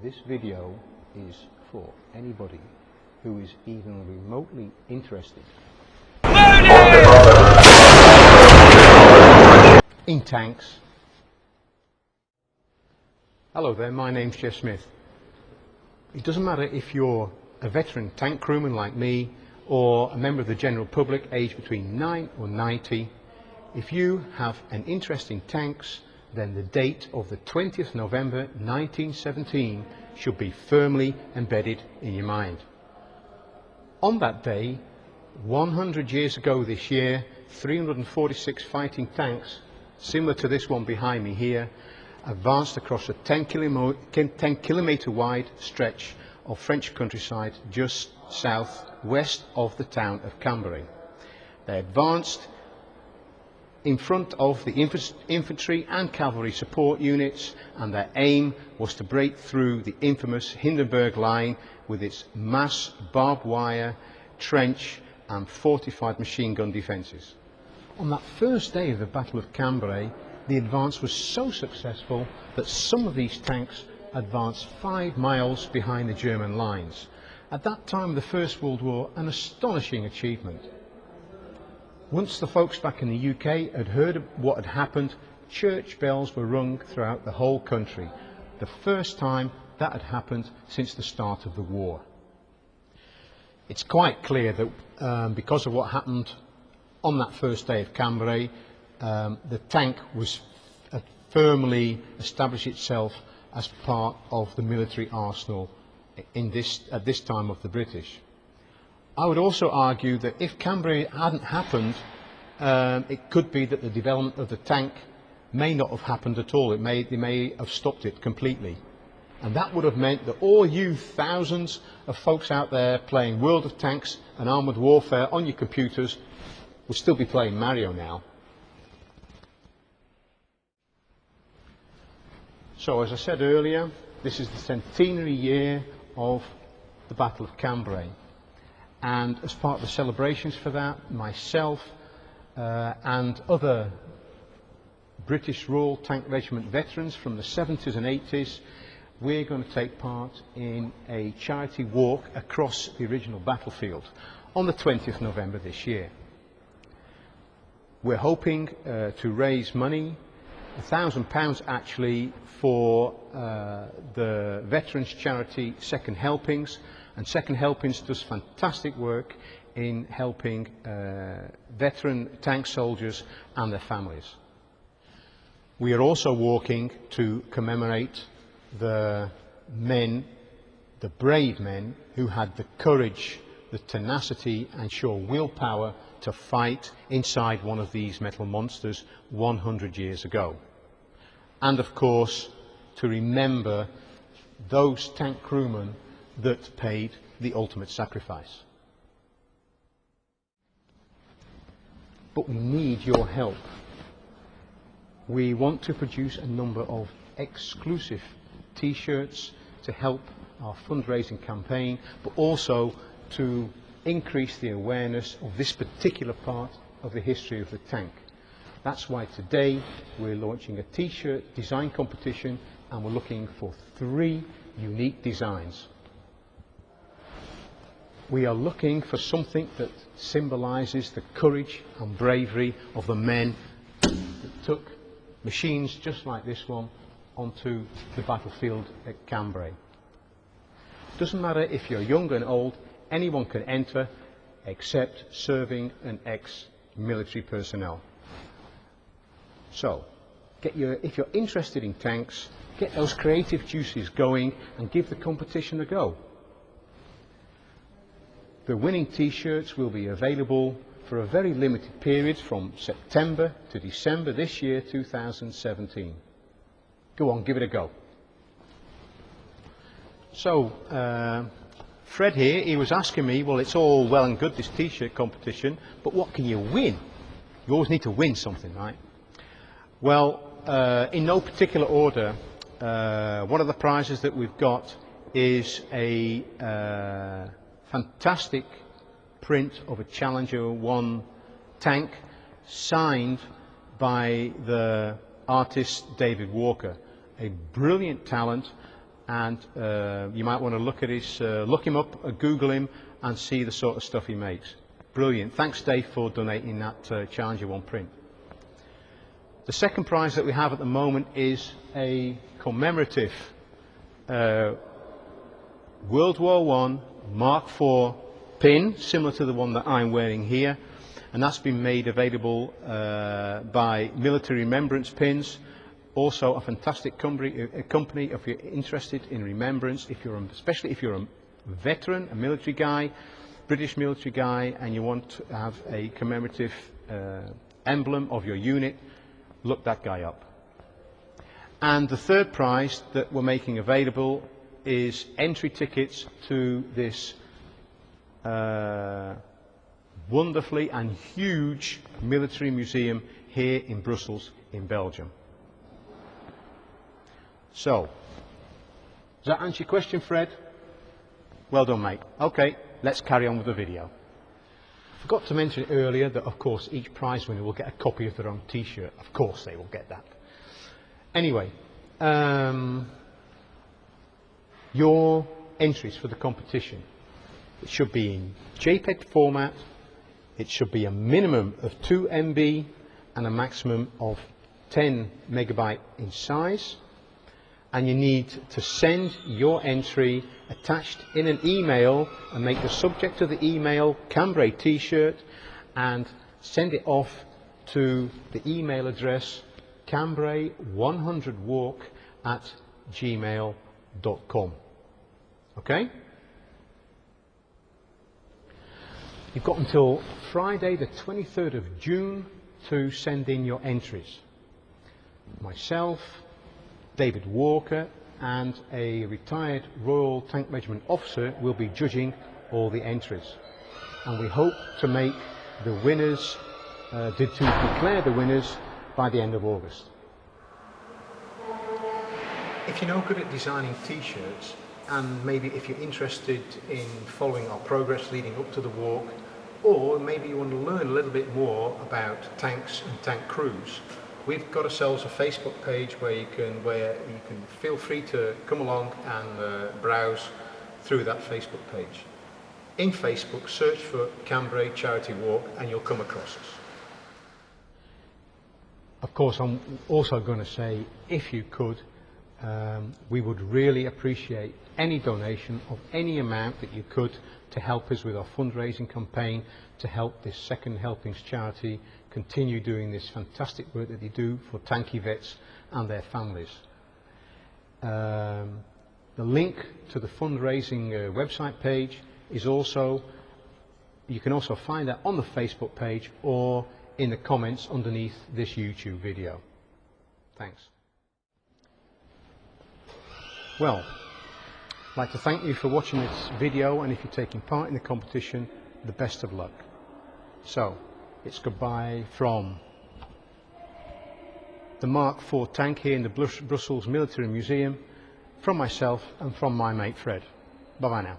This video is for anybody who is even remotely interested in tanks. Hello there, my name's Jeff Smith. It doesn't matter if you're a veteran tank crewman like me or a member of the general public aged between 9 or 90. If you have an interest in tanks, then the date of the 20th November 1917 should be firmly embedded in your mind. On that day, 100 years ago this year, 346 fighting tanks, similar to this one behind me here, advanced across a 10 kilometre wide stretch of French countryside just southwest of the town of Cambrai. They advanced in front of the infantry and cavalry support units, and their aim was to break through the infamous Hindenburg Line with its mass barbed wire, trench and fortified machine gun defences. On that first day of the Battle of Cambrai, the advance was so successful that some of these tanks advanced 5 miles behind the German lines. At that time of the First World War, an astonishing achievement. Once the folks back in the UK had heard of what had happened, church bells were rung throughout the whole country. The first time that had happened since the start of the war. It's quite clear that because of what happened on that first day of Cambrai, the tank was firmly established itself as part of the military arsenal at this time of the British. I would also argue that if Cambrai hadn't happened, it could be that the development of the tank may not have happened at all. They may have stopped it completely. And that would have meant that all you thousands of folks out there playing World of Tanks and Armoured Warfare on your computers would still be playing Mario now. So, as I said earlier, this is the centenary year of the Battle of Cambrai. And as part of the celebrations for that, myself and other British Royal Tank Regiment veterans from the 70s and 80s, we're going to take part in a charity walk across the original battlefield on the 20th November this year. We're hoping to raise money, £1,000 actually, for the veterans charity Second Helpings. And Second Helpings does fantastic work in helping veteran tank soldiers and their families. We are also walking to commemorate the men, the brave men, who had the courage, the tenacity and sheer willpower to fight inside one of these metal monsters 100 years ago. And of course, to remember those tank crewmen that paid the ultimate sacrifice. But we need your help. We want to produce a number of exclusive T-shirts to help our fundraising campaign, but also to increase the awareness of this particular part of the history of the tank. That's why today we're launching a T-shirt design competition, and we're looking for 3 unique designs. We are looking for something that symbolises the courage and bravery of the men that took machines just like this one onto the battlefield at Cambrai. Doesn't matter if you're young and old, anyone can enter except serving and ex-military personnel. So, if you're interested in tanks, get those creative juices going and give the competition a go. The winning T-shirts will be available for a very limited period from September to December this year, 2017. Go on, give it a go. So, Fred here, he was asking me, well, it's all well and good, this T-shirt competition, but what can you win? You always need to win something, right? Well, in no particular order, one of the prizes that we've got is a fantastic print of a Challenger 1 tank signed by the artist David Walker, a brilliant talent and you might want to look at his, look him up, Google him, and see the sort of stuff he makes. Brilliant. Thanks, Dave, for donating that Challenger 1 print. The second prize that we have at the moment is a commemorative World War I Mark IV pin, similar to the one that I'm wearing here, and that's been made available by Military Remembrance Pins. Also a fantastic company if you're interested in remembrance, especially if you're a veteran, a military guy, British military guy, and you want to have a commemorative emblem of your unit, look that guy up. And the third prize that we're making available is entry tickets to this wonderfully and huge military museum here in Brussels in Belgium. So, does that answer your question, Fred? Well done, mate. Okay, let's carry on with the video. I forgot to mention earlier that, of course, each prize winner will get a copy of their own T-shirt. Of course they will get that. Anyway, your entries for the competition, it should be in JPEG format, it should be a minimum of 2 MB and a maximum of 10 megabyte in size, and you need to send your entry attached in an email and make the subject of the email Cambrai T-shirt and send it off to the email address cambrai100walk@gmail.com. Okay? You've got until Friday the 23rd of June to send in your entries. Myself, David Walker, and a retired Royal Tank Regiment officer will be judging all the entries, and we hope to make the winners, declare the winners by the end of August. If you're no good at designing T-shirts, and maybe if you're interested in following our progress leading up to the walk, or maybe you want to learn a little bit more about tanks and tank crews, we've got ourselves a Facebook page where you can feel free to come along and browse through that Facebook page. In Facebook, search for Cambrai Charity Walk and you'll come across us. Of course, I'm also going to say, if you could, we would really appreciate any donation of any amount that you could to help us with our fundraising campaign, to help this Second Helpings charity continue doing this fantastic work that they do for tanky vets and their families. The link to the fundraising website page is also, you can also find that on the Facebook page or in the comments underneath this YouTube video. Thanks. Well, I'd like to thank you for watching this video, and if you're taking part in the competition, the best of luck. So, it's goodbye from the Mark IV tank here in the Brussels Military Museum, from myself and from my mate Fred. Bye bye now.